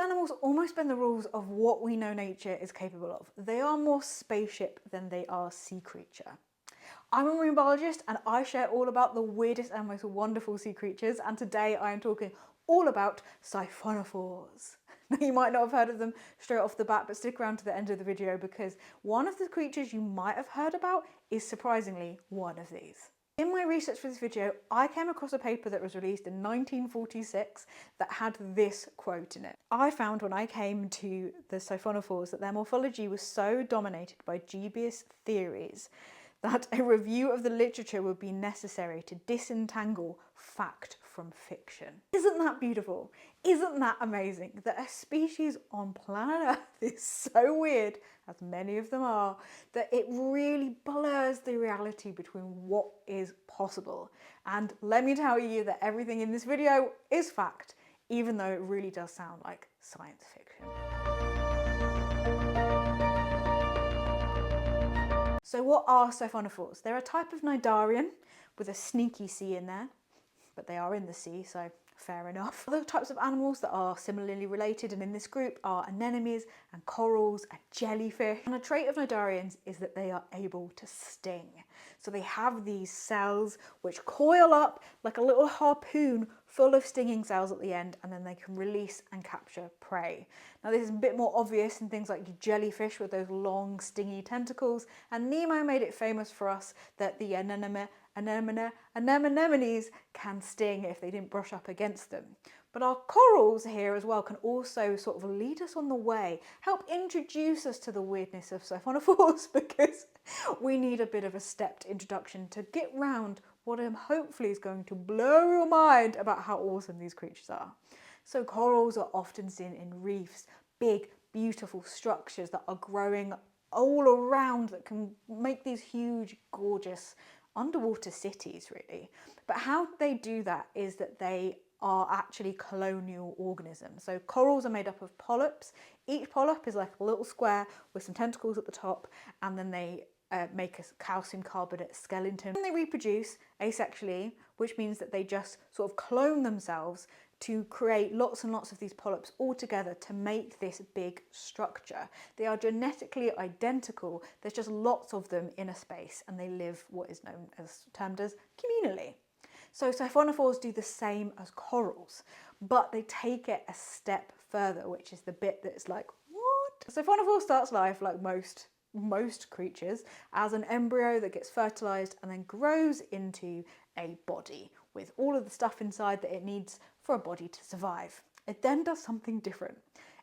animals almost bend the rules of what we know nature is capable of. They are more spaceship than they are sea creature. I'm a marine biologist and I share all about the weirdest and most wonderful sea creatures, and today I am talking all about Siphonophores. Now, you might not have heard of them straight off the bat, but stick around to the end of the video because one of the creatures you might have heard about is surprisingly one of these. In my research for this video, I came across a paper that was released in 1946 that had this quote in it. I found when I came to the Siphonophores that their morphology was so dominated by dubious theories that a review of the literature would be necessary to disentangle fact from fiction. Isn't that beautiful? Isn't that amazing? That a species on planet Earth is so weird, as many of them are, that it really blurs the reality between what is possible. And let me tell you that everything in this video is fact, even though it really does sound like science fiction. So what are Siphonophores? They're a type of cnidarian with a sneaky C in there, but they are in the sea, so fair enough. Other types of animals that are similarly related and in this group are anemones and corals and jellyfish. And a trait of cnidarians is that they are able to sting. So they have these cells which coil up like a little harpoon full of stinging cells at the end, and then they can release and capture prey. Now this is a bit more obvious in things like jellyfish with those long stingy tentacles, and Nemo made it famous for us that the anemones can sting if they didn't brush up against them. But our corals here as well can also sort of lead us on the way, help introduce us to the weirdness of Siphonophores, because we need a bit of a stepped introduction to get round what hopefully is going to blow your mind about how awesome these creatures are. So corals are often seen in reefs, big, beautiful structures that are growing all around that can make these huge, gorgeous underwater cities, really. But how they do that is that they are actually colonial organisms. So corals are made up of polyps. Each polyp is like a little square with some tentacles at the top, and then they make a calcium carbonate skeleton. And they reproduce asexually, which means that they just sort of clone themselves to create lots and lots of these polyps all together to make this big structure. They are genetically identical, there's just lots of them in a space, and they live what is termed as communally. So Siphonophores do the same as corals, but they take it a step further, which is the bit that's like, what? Siphonophore starts life like most creatures as an embryo that gets fertilized and then grows into a body with all of the stuff inside that it needs for a body to survive. It then does something different.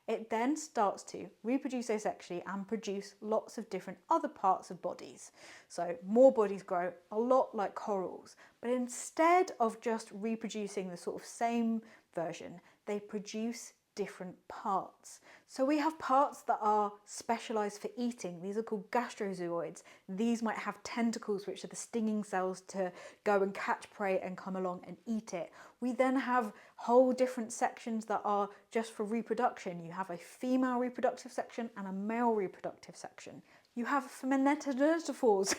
It then starts to reproduce asexually and produce lots of different other parts of bodies. So more bodies grow, a lot like corals, but instead of just reproducing the sort of same version, they produce different parts. So we have parts that are specialized for eating. These are called gastrozooids. These might have tentacles, which are the stinging cells to go and catch prey and come along and eat it. We then have whole different sections that are just for reproduction. You have a female reproductive section and a male reproductive section. You have Siphonophores,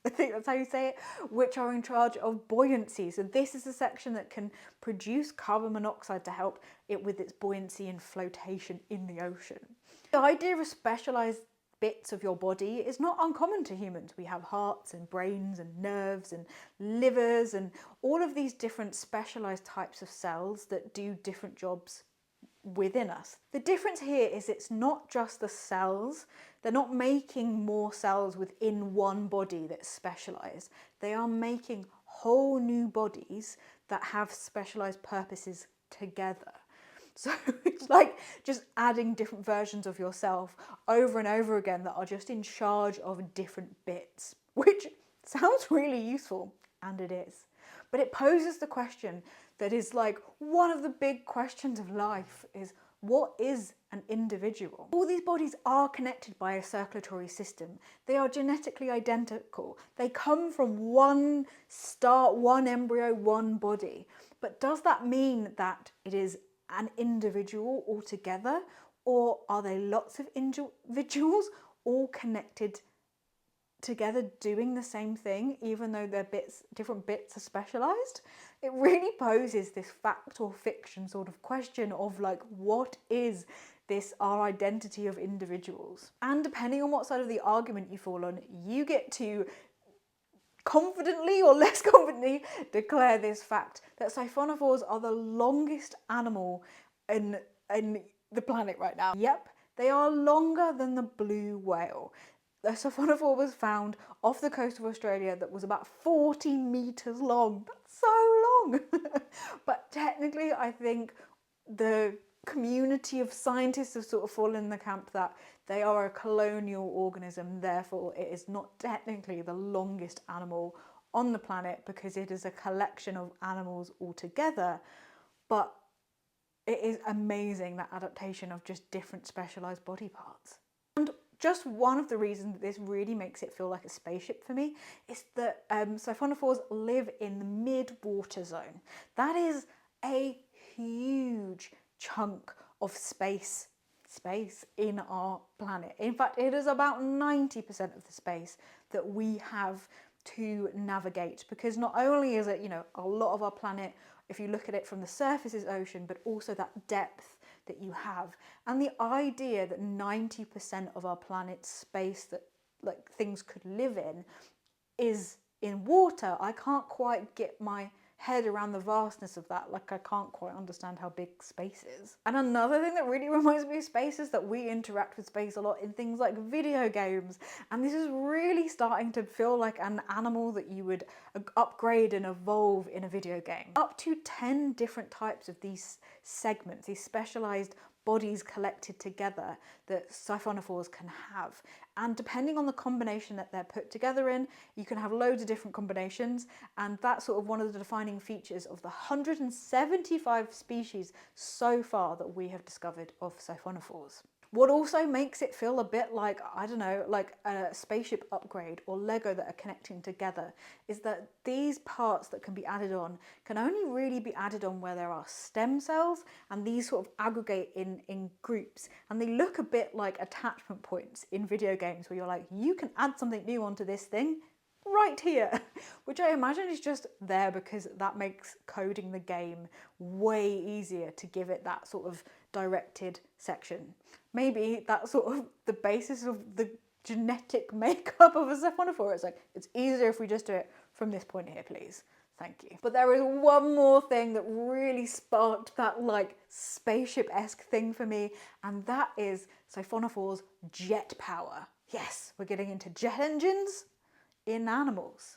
I think that's how you say it, which are in charge of buoyancy. So this is a section that can produce carbon monoxide to help it with its buoyancy and flotation in the ocean. The idea of specialized bits of your body is not uncommon to humans. We have hearts and brains and nerves and livers and all of these different specialized types of cells that do different jobs within us. The difference here is it's not just the cells. They're not making more cells within one body that's specialized. They are making whole new bodies that have specialized purposes together. So it's like just adding different versions of yourself over and over again that are just in charge of different bits, which sounds really useful, and it is. But it poses the question that is like one of the big questions of life is, what is an individual? All these bodies are connected by a circulatory system. They are genetically identical. They come from one start, one embryo, one body. But does that mean that it is an individual altogether? Or are they lots of individuals all connected together doing the same thing, even though their different bits are specialized? it really poses this fact or fiction sort of question of like, what is this our identity of individuals? And depending on what side of the argument you fall on, you get to confidently or less confidently declare this fact that siphonophores are the longest animal in the planet right now. Yep, they are longer than the blue whale. The siphonophore was found off the coast of Australia that was about 40 meters long. That's so long. But technically, I think the community of scientists have sort of fallen in the camp that they are a colonial organism, therefore it is not technically the longest animal on the planet because it is a collection of animals altogether. But it is amazing, that adaptation of just different specialised body parts. And just one of the reasons that this really makes it feel like a spaceship for me is that siphonophores live in the mid-water zone. That is a huge chunk of space in our planet. In fact, it is about 90% of the space that we have to navigate, because not only is it, you know, a lot of our planet, if you look at it from the surface, is ocean, but also that depth that you have. And the idea that 90% of our planet's space that like things could live in is in water, I can't quite get my head around the vastness of that. Like, I can't quite understand how big space is. And another thing that really reminds me of space is that we interact with space a lot in things like video games, and this is really starting to feel like an animal that you would upgrade and evolve in a video game. Up to 10 different types of these segments, these specialized bodies collected together that siphonophores can have. And depending on the combination that they're put together in, you can have loads of different combinations, and that's sort of one of the defining features of the 175 species so far that we have discovered of siphonophores. What also makes it feel a bit like, I don't know, like a spaceship upgrade or Lego that are connecting together is that these parts that can be added on can only really be added on where there are stem cells, and these sort of aggregate in groups, and they look a bit like attachment points in video games where you're like, you can add something new onto this thing right here, which I imagine is just there because that makes coding the game way easier to give it that sort of directed section. Maybe that's sort of the basis of the genetic makeup of a siphonophore. It's like, it's easier if we just do it from this point here, please. Thank you. But there is one more thing that really sparked that like spaceship-esque thing for me, and that is siphonophores' jet power. Yes, we're getting into jet engines in animals.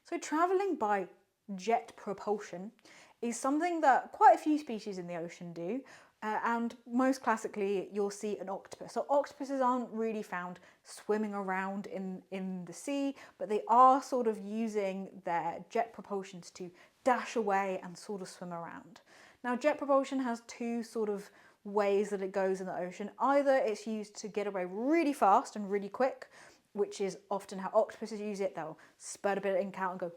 So travelling by jet propulsion is something that quite a few species in the ocean do, and most classically you'll see an octopus. So octopuses aren't really found swimming around in the sea, but they are sort of using their jet propulsions to dash away and sort of swim around. Now, jet propulsion has two sort of ways that it goes in the ocean. Either it's used to get away really fast and really quick, which is often how octopuses use it. They'll spurt a bit of ink out and go,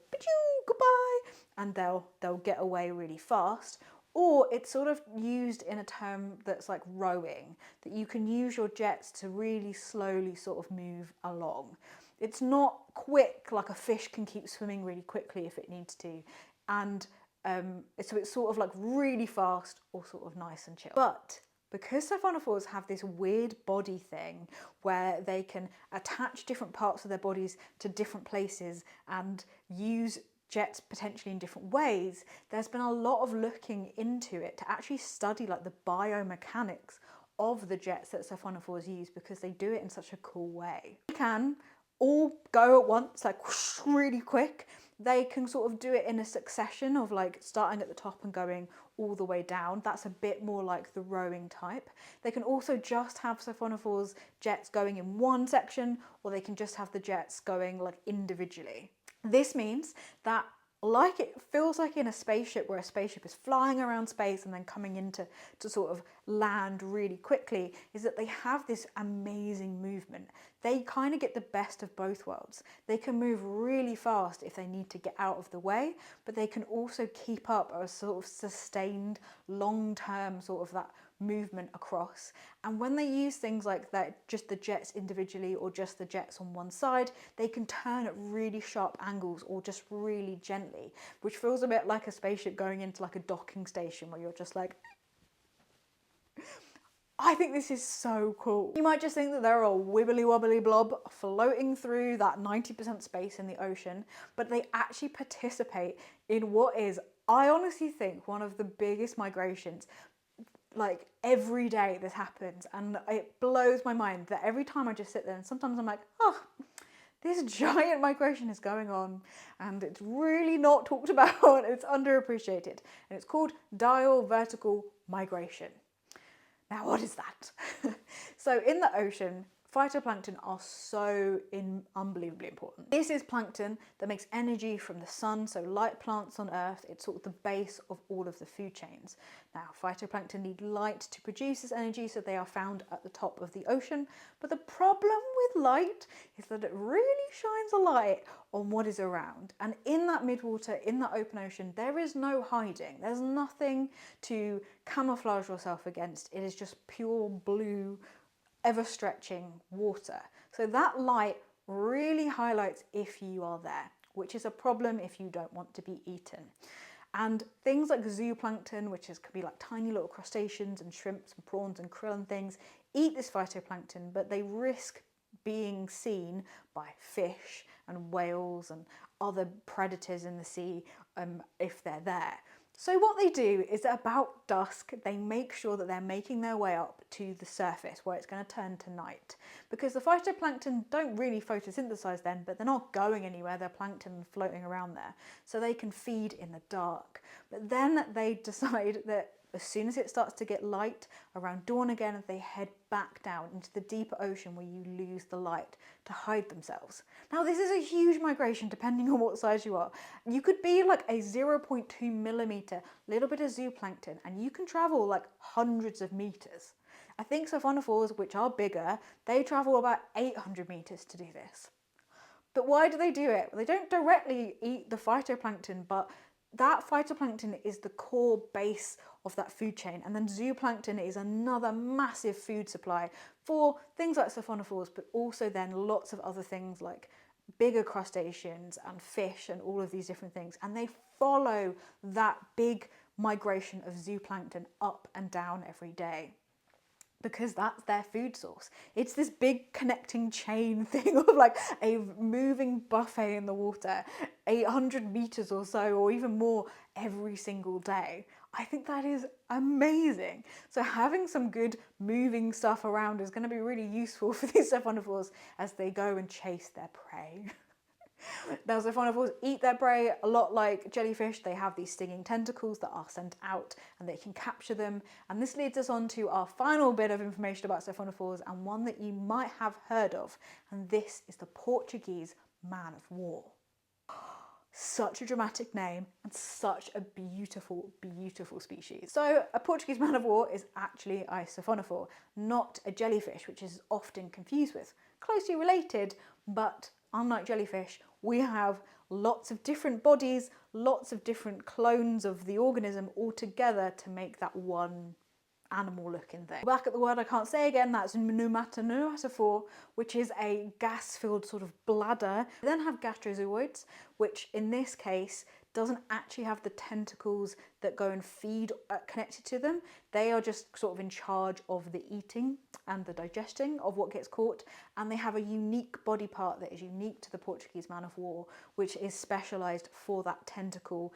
goodbye, and they'll get away really fast. Or it's sort of used in a term that's like rowing, that you can use your jets to really slowly sort of move along. It's not quick, like a fish can keep swimming really quickly if it needs to. And so it's sort of like really fast or sort of nice and chill. But because siphonophores have this weird body thing where they can attach different parts of their bodies to different places and use jets potentially in different ways, there's been a lot of looking into it to actually study like the biomechanics of the jets that siphonophores use, because they do it in such a cool way. They can all go at once, like whoosh, really quick. They can sort of do it in a succession of like starting at the top and going all the way down. That's a bit more like the rowing type. They can also just have siphonophores jets going in one section, or they can just have the jets going like individually. This means that, like it feels like in a spaceship, where a spaceship is flying around space and then coming into to sort of land really quickly, is that they have this amazing movement. They kind of get the best of both worlds. They can move really fast if they need to get out of the way, but they can also keep up a sort of sustained long-term sort of that movement across. And when they use things like that, just the jets individually or just the jets on one side, they can turn at really sharp angles or just really gently, which feels a bit like a spaceship going into like a docking station where you're just like, I think this is so cool. You might just think that they're a wibbly wobbly blob floating through that 90% space in the ocean, but they actually participate in what is, I honestly think, one of the biggest migrations. Like every day this happens, and it blows my mind that every time I just sit there and sometimes I'm like, oh, this giant migration is going on and it's really not talked about, it's underappreciated, and it's called diel vertical migration. Now, what is that? So in the ocean, phytoplankton are so unbelievably important. This is plankton that makes energy from the sun, so like plants on Earth, it's sort of the base of all of the food chains. Now, phytoplankton need light to produce this energy, so they are found at the top of the ocean. But the problem with light is that it really shines a light on what is around. And in that midwater, in the open ocean, there is no hiding. There's nothing to camouflage yourself against. It is just pure blue, ever-stretching water. So that light really highlights if you are there, which is a problem if you don't want to be eaten. And things like zooplankton, which could be like tiny little crustaceans and shrimps and prawns and krill and things, eat this phytoplankton, but they risk being seen by fish and whales and other predators in the sea if they're there. So what they do is that about dusk, they make sure that they're making their way up to the surface where it's going to turn to night. Because the phytoplankton don't really photosynthesize then, but they're not going anywhere, they're plankton floating around there. So they can feed in the dark. But then they decide that as soon as it starts to get light, around dawn again, they head back down into the deeper ocean where you lose the light to hide themselves. Now, this is a huge migration depending on what size you are. You could be like a 0.2 millimeter little bit of zooplankton and you can travel like hundreds of meters. I think Siphonophores, which are bigger, they travel about 800 meters to do this. But why do they do it? Well, they don't directly eat the phytoplankton, but that phytoplankton is the core base of that food chain, and then zooplankton is another massive food supply for things like Siphonophores, but also then lots of other things like bigger crustaceans and fish and all of these different things, and they follow that big migration of zooplankton up and down every day, because that's their food source. It's this big connecting chain thing of like a moving buffet in the water, 800 meters or so, or even more every single day. I think that is amazing. So having some good moving stuff around is going to be really useful for these Siphonophores as they go and chase their prey. Now, Siphonophores eat their prey a lot like jellyfish. They have these stinging tentacles that are sent out and they can capture them. And this leads us on to our final bit of information about Siphonophores, and one that you might have heard of. And this is the Portuguese man of war. Such a dramatic name and such a beautiful, beautiful species. So a Portuguese man of war is actually a Siphonophore, not a jellyfish, which is often confused with. Closely related, but unlike jellyfish, we have lots of different bodies, lots of different clones of the organism all together to make that one animal looking thing. Back at the word I can't say again, that's pneumatophore, which is a gas-filled sort of bladder. We then have gastrozooids, which in this case doesn't actually have the tentacles that go and feed connected to them. They are just sort of in charge of the eating and the digesting of what gets caught, and they have a unique body part that is unique to the Portuguese man of war, which is specialised for that tentacle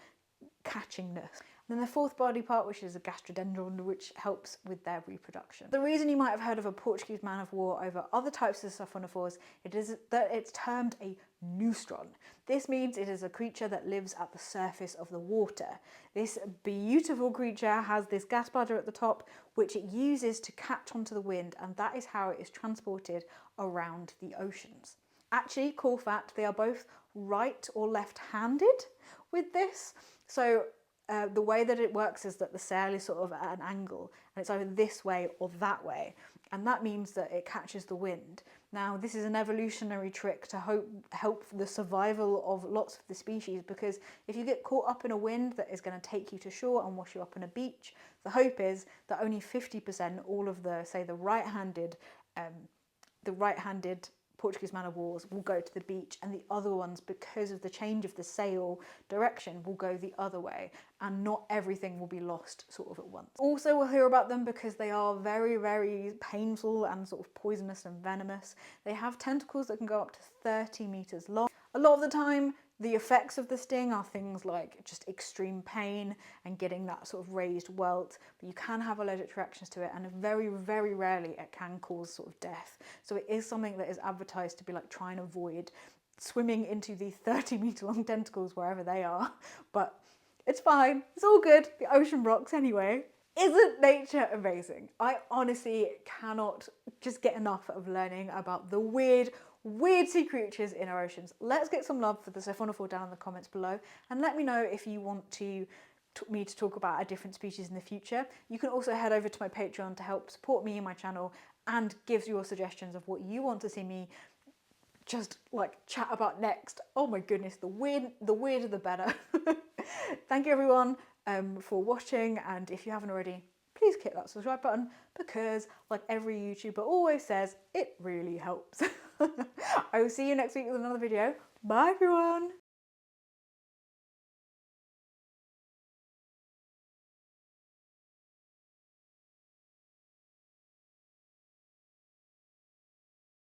catchingness. And then the fourth body part, which is a gastrodendron, which helps with their reproduction. The reason you might have heard of a Portuguese man of war over other types of Siphonophores, it is that it's termed a neutron. This means it is a creature that lives at the surface of the water. This beautiful creature has this gas bladder at the top, which it uses to catch onto the wind, and that is how it is transported around the oceans. Actually, cool fact, they are both right or left-handed with this. So the way that it works is that the sail is sort of at an angle, and it's either this way or that way, and that means that it catches the wind. Now, this is an evolutionary trick to help the survival of lots of the species, because if you get caught up in a wind that is going to take you to shore and wash you up on a beach, The hope is that only 50%, all of the, say, the right-handed Portuguese man-of-wars will go to the beach, and the other ones, because of the change of the sail direction, will go the other way, and not everything will be lost sort of at once. Also, we'll hear about them because they are very, very painful and sort of poisonous and venomous. They have tentacles that can go up to 30 meters long. A lot of the time, the effects of the sting are things like just extreme pain and getting that sort of raised welt, but you can have allergic reactions to it, and very, very rarely it can cause sort of death. So it is something that is advertised to be like try and avoid swimming into the 30-meter long tentacles wherever they are, but it's fine, it's all good, the ocean rocks anyway. Isn't nature amazing? I honestly cannot just get enough of learning about the weird sea creatures in our oceans. Let's get some love for the Siphonophore down in the comments below, and let me know if you want me to talk about a different species in the future. You can also head over to my Patreon to help support me and my channel, and give your suggestions of what you want to see me just like chat about next. Oh my goodness, the weirder the better. Thank you everyone for watching, and if you haven't already, please click that subscribe button, because like every YouTuber always says, it really helps. I will see you next week with another video. Bye everyone.